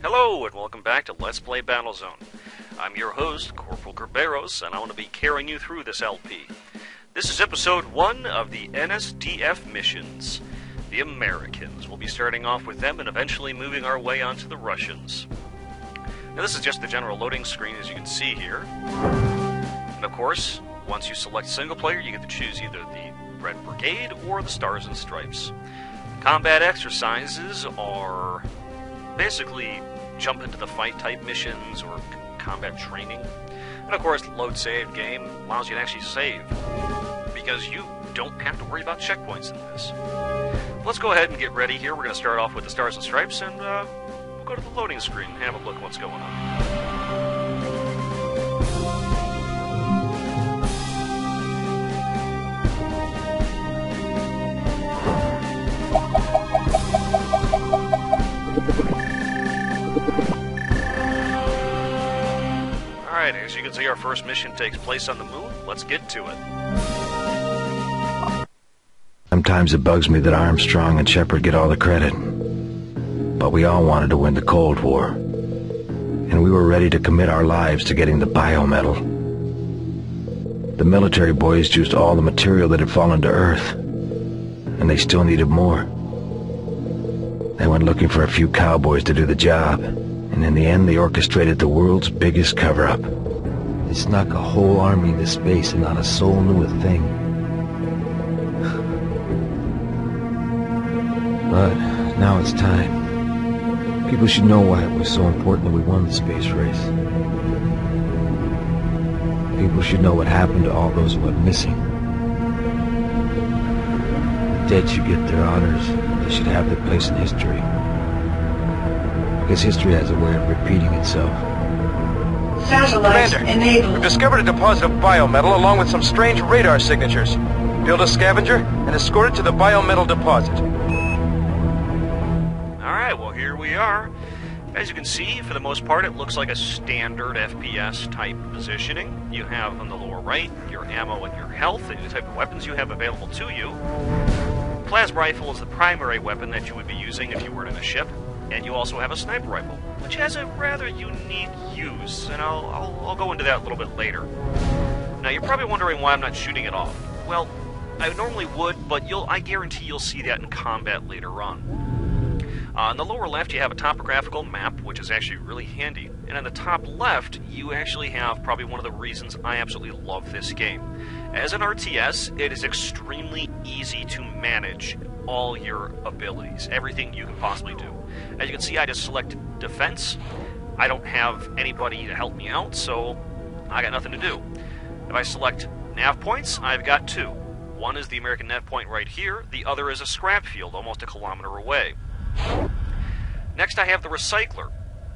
Hello, and welcome back to Let's Play Battlezone. I'm your host, Corporal Kerberos, and I want to be carrying you through this LP. This is episode 1 of the NSDF missions. The Americans. We'll be starting off with them and eventually moving our way onto the Russians. Now this is just the general loading screen, as you can see here. And of course, once you select single player, you get to choose either the Red Brigade or the Stars and Stripes. Combat exercises are basically jump into the fight type missions or combat training. And of course, load save game allows you to actually save, because you don't have to worry about checkpoints in this. Let's go ahead and get ready here. We're going to start off with the Stars and Stripes, and we'll go to the loading screen and have a look at what's going on. Alright, as you can see, our first mission takes place on the moon. Let's get to it. Sometimes it bugs me that Armstrong and Shepard get all the credit. But we all wanted to win the Cold War. And we were ready to commit our lives to getting the biomedal. The military boys used all the material that had fallen to Earth. And they still needed more. They went looking for a few cowboys to do the job. And in the end, they orchestrated the world's biggest cover-up. They snuck a whole army into space and not a soul knew a thing. But now it's time. People should know why it was so important that we won the space race. People should know what happened to all those who went missing. The dead should get their honors. They should have their place in history. Because history has a way of repeating itself. Satellite enabled. We've discovered a deposit of biometal along with some strange radar signatures. Build a scavenger and escort it to the biometal deposit. Alright, well here we are. As you can see, for the most part, it looks like a standard FPS type positioning. You have on the lower right your ammo and your health and the type of weapons you have available to you. Plasma rifle is the primary weapon that you would be using if you were in a ship. And you also have a sniper rifle, which has a rather unique use, and I'll go into that a little bit later. Now, you're probably wondering why I'm not shooting it off. Well, I normally would, but I guarantee you'll see that in combat later on. On the lower left, you have a topographical map, which is actually really handy. And on the top left, you actually have probably one of the reasons I absolutely love this game. As an RTS, it is extremely easy to manage all your abilities, everything you can possibly do. As you can see, I just selected defense. I don't have anybody to help me out, so I got nothing to do. If I select nav points, I've got 2. One is the American nav point right here, the other is a scrap field almost a kilometer away. Next I have the recycler.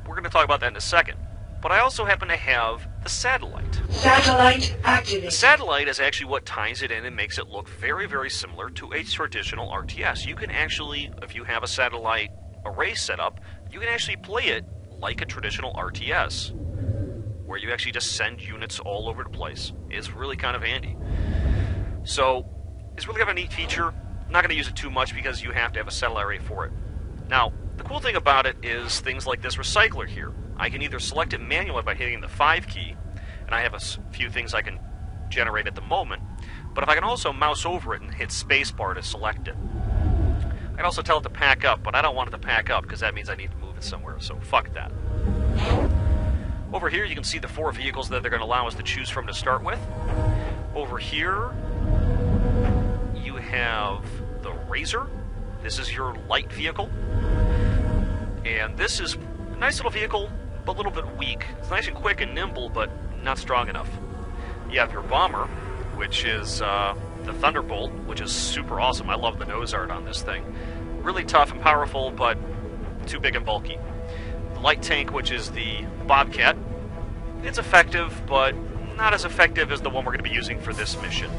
We're going to talk about that in a second. But I also happen to have the satellite. Satellite activated. The satellite is actually what ties it in and makes it look very, very similar to a traditional RTS. You can actually, if you have a satellite array set up, you can actually play it like a traditional RTS, where you actually just send units all over the place. It's really kind of handy. So, it's really kind of a neat feature. I'm not going to use it too much because you have to have a satellite array for it. Now, the cool thing about it is things like this recycler here. I can either select it manually by hitting the 5 key, and I have a few things I can generate at the moment, but if I can also mouse over it and hit spacebar to select it. I can also tell it to pack up, but I don't want it to pack up because that means I need to move it somewhere, so fuck that. Over here you can see the 4 vehicles that they're going to allow us to choose from to start with. Over here you have the Razor. This is your light vehicle. And this is a nice little vehicle, but a little bit weak. It's nice and quick and nimble, but not strong enough. You have your Bomber, which is the Thunderbolt, which is super awesome. I love the nose art on this thing. Really tough and powerful, but too big and bulky. The Light Tank, which is the Bobcat. It's effective, but not as effective as the one we're going to be using for this mission.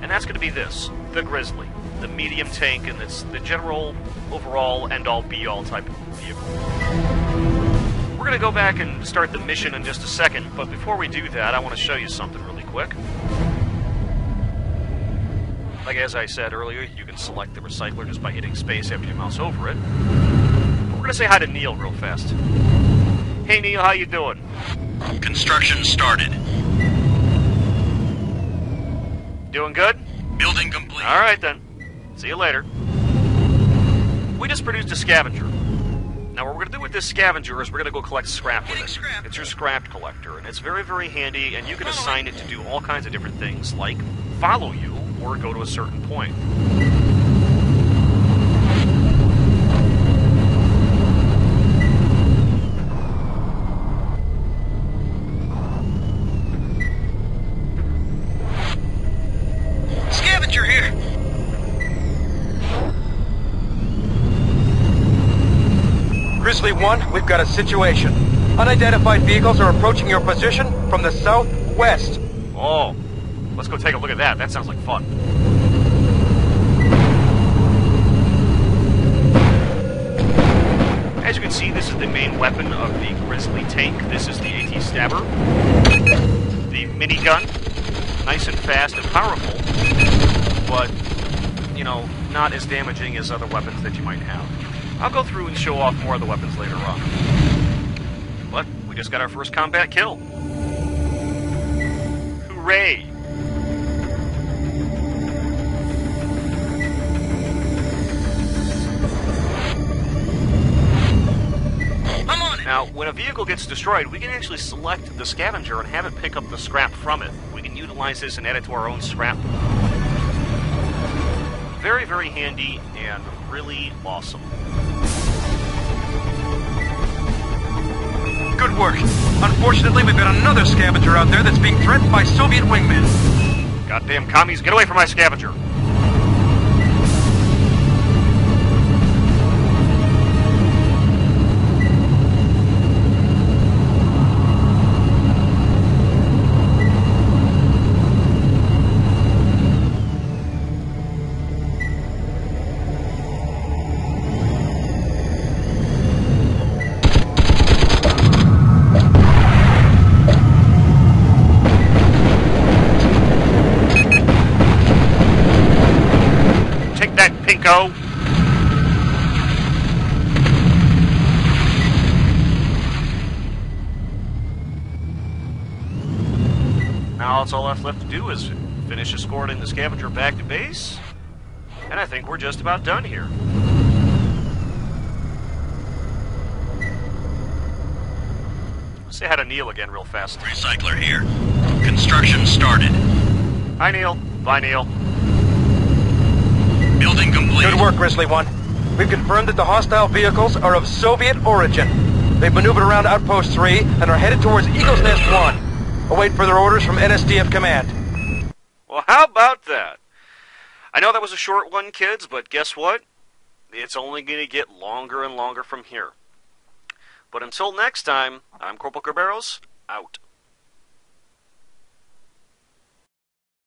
And that's going to be this, the Grizzly. The medium tank, and it's the general, overall, end-all, be-all type of vehicle. We're going to go back and start the mission in just a second, but before we do that, I want to show you something really quick. Like as I said earlier, you can select the recycler just by hitting space after you mouse over it. But we're going gonna say hi to Neil real fast. Hey Neil, how you doing? Construction started. Doing good? Building complete. Alright then. See you later. We just produced a scavenger. Now what we're going to do with this scavenger is we're going to go collect scrap with it. It's your scrap collector, and it's very, very handy, and you can assign it to do all kinds of different things, like follow you or go to a certain point. Scavenger here. Grizzly 1, we've got a situation. Unidentified vehicles are approaching your position from the southwest. Oh, let's go take a look at that. That sounds like fun. As you can see, this is the main weapon of the Grizzly tank. This is the AT Stabber. The minigun. Nice and fast and powerful, but, you know, not as damaging as other weapons that you might have. I'll go through and show off more of the weapons later on. But we just got our first combat kill. Hooray! I'm on it. Now, when a vehicle gets destroyed, we can actually select the scavenger and have it pick up the scrap from it. We can utilize this and add it to our own scrap. Very, very handy and really awesome. Good work. Unfortunately, we've got another scavenger out there that's being threatened by Soviet wingmen. Goddamn commies, get away from my scavenger! Pinko! Now all that's left to do is finish escorting the scavenger back to base, and I think we're just about done here. Say hi to Neil again real fast. Recycler here. Construction started. Hi Neil. Bye Neil. Building complete. Good work, Grizzly 1. We've confirmed that the hostile vehicles are of Soviet origin. They've maneuvered around Outpost 3 and are headed towards Eagle's Nest 1. Await further orders from NSDF Command. Well, how about that? I know that was a short one, kids, but guess what? It's only going to get longer and longer from here. But until next time, I'm Corporal Carberos, out.